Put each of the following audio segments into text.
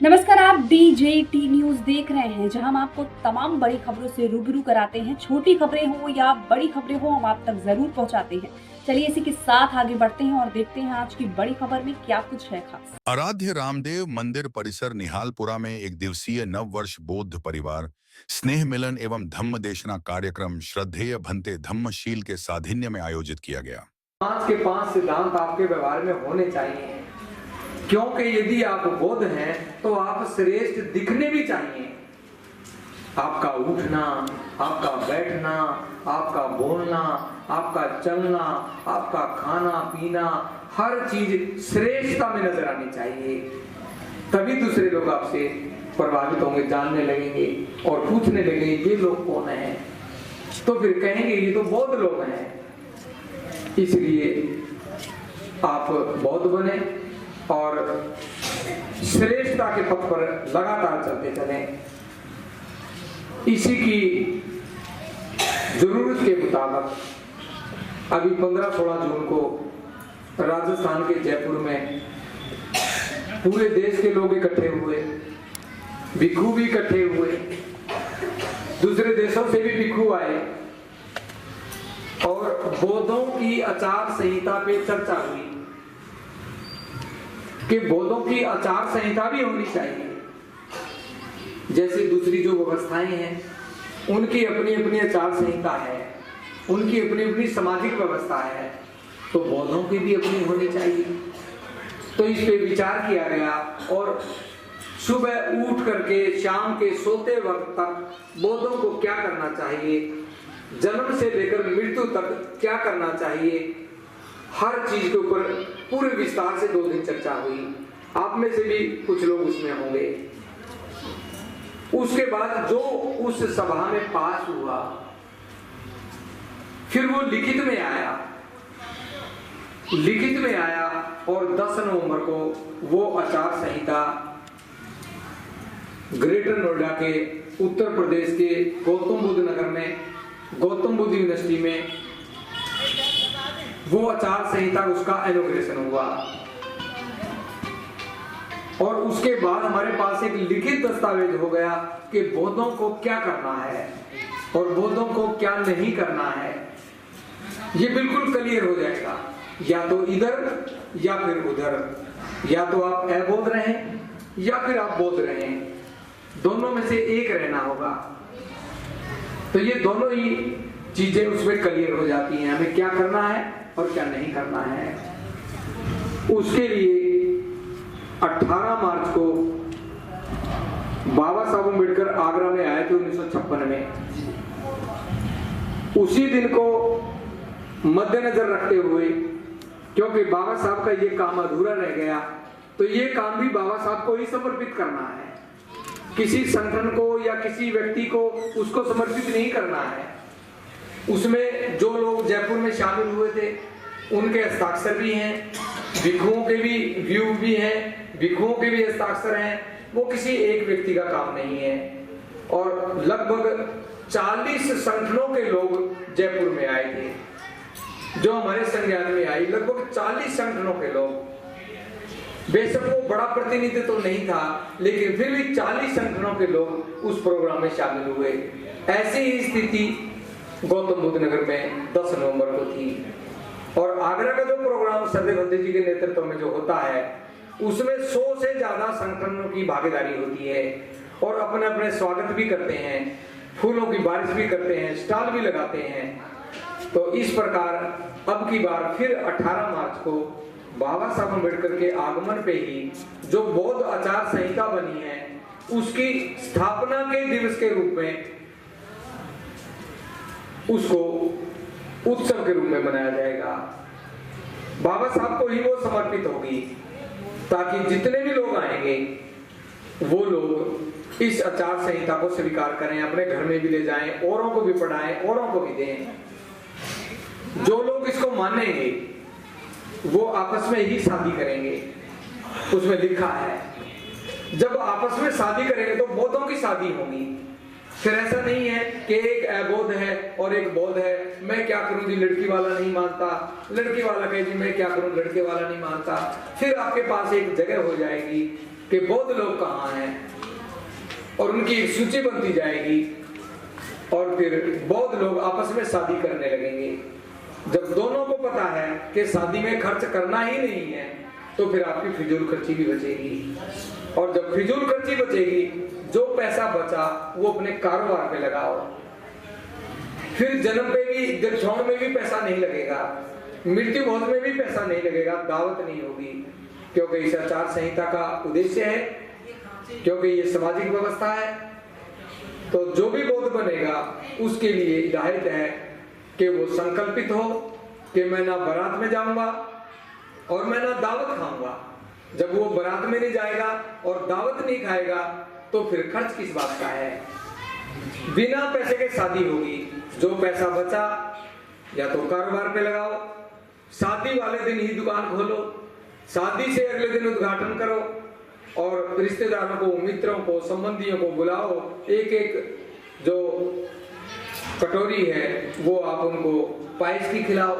नमस्कार, आप DJT news देख रहे हैं, जहां हम आपको तमाम बड़ी खबरों से रूबरू कराते हैं। छोटी खबरें हो या बड़ी खबरें हो, हम आप तक जरूर पहुंचाते हैं। चलिए इसी के साथ आगे बढ़ते हैं और देखते हैं आज की बड़ी खबर में क्या कुछ है खास। आराध्य रामदेव मंदिर परिसर निहालपुरा में एक दिवसीय नव वर्ष बौद्ध परिवार स्नेह मिलन एवं धम्म देशना कार्यक्रम श्रद्धेय भंते धम्मशील के साधिन्य में आयोजित किया गया। पांच के पांच सिद्धांत आपके व्यवहार में होने चाहिए, क्योंकि यदि आप बौद्ध हैं तो आप श्रेष्ठ दिखने भी चाहिए। आपका उठना, आपका बैठना, आपका बोलना, आपका चलना, आपका खाना पीना, हर चीज श्रेष्ठता में नजर आनी चाहिए। तभी दूसरे लोग आपसे प्रभावित होंगे, जानने लगेंगे और पूछने लगेंगे ये लोग कौन हैं, तो फिर कहेंगे ये तो बौद्ध लोग हैं। इसलिए आप बौद्ध बने और श्रेष्ठता के पथ पर लगातार चलते चलें। इसी की जरूरत के मुताबिक अभी 15-16 जून को राजस्थान के जयपुर में पूरे देश के लोग इकट्ठे हुए, भिक्षु भी इकट्ठे हुए, दूसरे देशों से भी भिक्षु आए और बौद्धों की आचार संहिता पे चर्चा हुई कि बौद्धों की आचार संहिता भी होनी चाहिए। जैसे दूसरी जो व्यवस्थाएं हैं उनकी अपनी अपनी आचार संहिता है, उनकी अपनी अपनी सामाजिक व्यवस्था है, तो बौद्धों की भी अपनी होनी चाहिए। तो इस पे विचार किया गया और सुबह उठ करके शाम के सोते वक्त तक बौद्धों को क्या करना चाहिए, जन्म से लेकर मृत्यु तक क्या करना चाहिए, हर चीज के ऊपर पूरे विस्तार से 2 दिन चर्चा हुई। आप में से भी कुछ लोग उसमें होंगे। उसके बाद जो उस सभा में पास हुआ, फिर वो लिखित में आया और 10 नवंबर को वो आचार संहिता ग्रेटर नोएडा के उत्तर प्रदेश के गौतम बुद्ध नगर में गौतम बुद्ध यूनिवर्सिटी में वो आचार संहिता उसका इनॉग्रेशन हुआ। और उसके बाद हमारे पास एक लिखित दस्तावेज हो गया कि बौद्धों को क्या करना है और बौद्धों को क्या नहीं करना है। ये बिल्कुल क्लियर हो जाएगा, या तो इधर या फिर उधर, या तो आप अबौद्ध रहें या फिर आप बौद्ध रहें, दोनों में से एक रहना होगा। तो ये दोनों ही चीजें उसमें क्लियर हो जाती हैं, हमें क्या करना है और क्या नहीं करना है। उसके लिए 18 मार्च को बाबा साहब अम्बेडकर आगरा में आए थे 1956 में। उसी दिन को मद्देनजर रखते हुए, क्योंकि बाबा साहब का ये काम अधूरा रह गया, तो ये काम भी बाबा साहब को ही समर्पित करना है। किसी संगठन को या किसी व्यक्ति को उसको समर्पित नहीं करना है। उसमें जो लोग जयपुर में शामिल हुए थे उनके हस्ताक्षर भी हैं, भिक्षुओं के भी व्यू भी हैं, भिक्षुओं के भी हस्ताक्षर हैं। वो किसी एक व्यक्ति का काम नहीं है। और लगभग 40 संगठनों के लोग जयपुर में आए थे, जो हमारे संज्ञान में आई। लगभग 40 संगठनों के लोग, बेशक वो बड़ा प्रतिनिधित्व तो नहीं था, लेकिन फिर भी 40 संगठनों के लोग उस प्रोग्राम में शामिल हुए। ऐसी ही स्थिति गौतम बुद्ध नगर में 10 नवंबर को थी। और आगरा का जो प्रोग्राम श्रद्धेय भंते जी के नेतृत्व में जो होता है, उसमें 100 से ज्यादा संगठनों की भागीदारी होती है और अपने अपने स्वागत भी करते हैं, फूलों की बारिश भी करते हैं, स्टॉल भी लगाते हैं। तो इस प्रकार अब की बार फिर 18 मार्च को बाबा साहब अम्बेडकर के आगमन पे ही जो बौद्ध आचार संहिता बनी है, उसकी स्थापना के दिवस के रूप में उसको उत्सव के रूप में मनाया जाएगा। बाबा साहब को ही वो समर्पित होगी, ताकि जितने भी लोग आएंगे वो लोग इस आचार संहिता को स्वीकार करें, अपने घर में भी ले जाएं, औरों को भी पढ़ाएं, औरों को भी दें। जो लोग इसको मानेंगे वो आपस में ही शादी करेंगे, उसमें लिखा है। जब आपस में शादी करेंगे तो बौद्धों की शादी होगी। फिर ऐसा नहीं है कि एक अबौद्ध है और एक बौद्ध है, मैं क्या करूं जी, लड़की वाला नहीं मानता, लड़की वाला कहे जी मैं क्या करूं, लड़के वाला नहीं मानता। फिर आपके पास एक जगह हो जाएगी कि बौद्ध लोग कहाँ हैं, और उनकी एक सूची बनती जाएगी, और फिर बौद्ध लोग आपस में शादी करने लगेंगे। जब दोनों को पता है कि शादी में खर्च करना ही नहीं है, तो फिर आपकी फिजूल खर्ची भी बचेगी, और जब फिजूल खर्ची बचेगी, जो पैसा बचा वो अपने कारोबार पे लगाओ। फिर जन्म पे भी, दीक्षांत में भी पैसा नहीं लगेगा, मृत्यु भोज में भी पैसा नहीं लगेगा, दावत नहीं होगी, क्योंकि इस आचार संहिता का उद्देश्य है, क्योंकि ये सामाजिक व्यवस्था है। तो जो भी बौद्ध बनेगा उसके लिए हिदायत है कि वो संकल्पित हो कि मैं ना बारात में जाऊंगा और मैं ना दावत खाऊंगा। जब वो बारात में नहीं जाएगा और दावत नहीं खाएगा तो फिर खर्च किस बात का है। बिना पैसे के शादी होगी, जो पैसा बचा या तो कारोबार पे लगाओ, शादी वाले दिन ही दुकान खोलो, शादी से अगले दिन उद्घाटन करो, और रिश्तेदारों को, मित्रों को, संबंधियों को बुलाओ। एक एक जो कटोरी है वो आप उनको पायस की खिलाओ,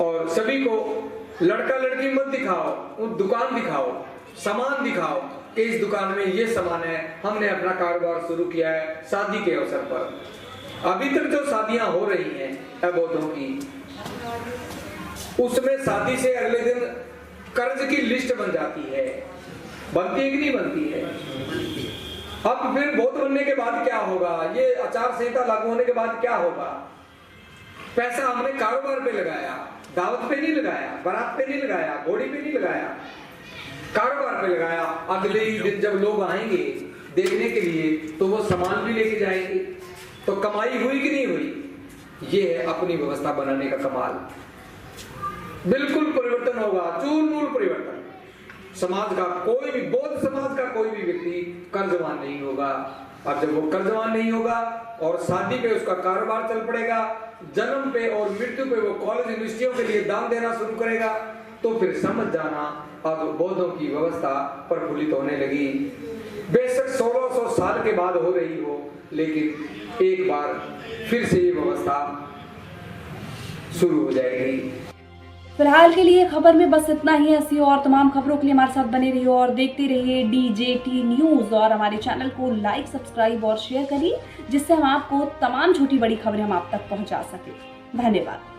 और सभी को लड़का लड़की मत दिखाओ, वो दुकान दिखाओ, सामान दिखाओ कि इस दुकान में ये सामान है, हमने अपना कारोबार शुरू किया है शादी के अवसर पर। अभी तक जो शादियां हो रही हैं अबौद्धों की, उसमें शादी से अगले दिन कर्ज की लिस्ट बन जाती है, बनती है कि नहीं बनती है। अब फिर बौद्ध बनने के बाद क्या होगा, ये आचार संहिता लागू होने के बाद क्या होगा। पैसा हमने कारोबार पे लगाया, दावत पे नहीं लगाया, बारात पे नहीं लगाया, घोड़ी पे नहीं लगाया, कारोबार पे लगाया। अगले ही दिन जब लोग आएंगे देखने के लिए तो वो सामान भी लेके जाएंगे, तो कमाई हुई कि नहीं हुई। ये है अपनी व्यवस्था बनाने का कमाल। बिल्कुल परिवर्तन होगा, चूलमूल परिवर्तन। समाज का कोई भी, बौद्ध समाज का कोई भी व्यक्ति कर्जवान नहीं होगा। और जब वो कर्जवान नहीं होगा और शादी पे उसका कारोबार चल पड़ेगा, जन्म पे और मृत्यु पे वो कॉलेज यूनिवर्सिटियों के लिए दान देना शुरू करेगा, तो फिर समझ जाना अब बौद्धों की व्यवस्था प्रफुल्लित होने लगी। बेशक 1600 साल के बाद हो रही हो, लेकिन एक बार फिर से ये व्यवस्था शुरू हो जाएगी। फिलहाल के लिए खबर में बस इतना ही। ऐसी और तमाम खबरों के लिए हमारे साथ बने रहिए और देखते रहिए DJT न्यूज, और हमारे चैनल को लाइक, सब्सक्राइब और शेयर करिए, जिससे हम आपको तमाम छोटी बड़ी खबरें हम आप तक पहुंचा सके। धन्यवाद।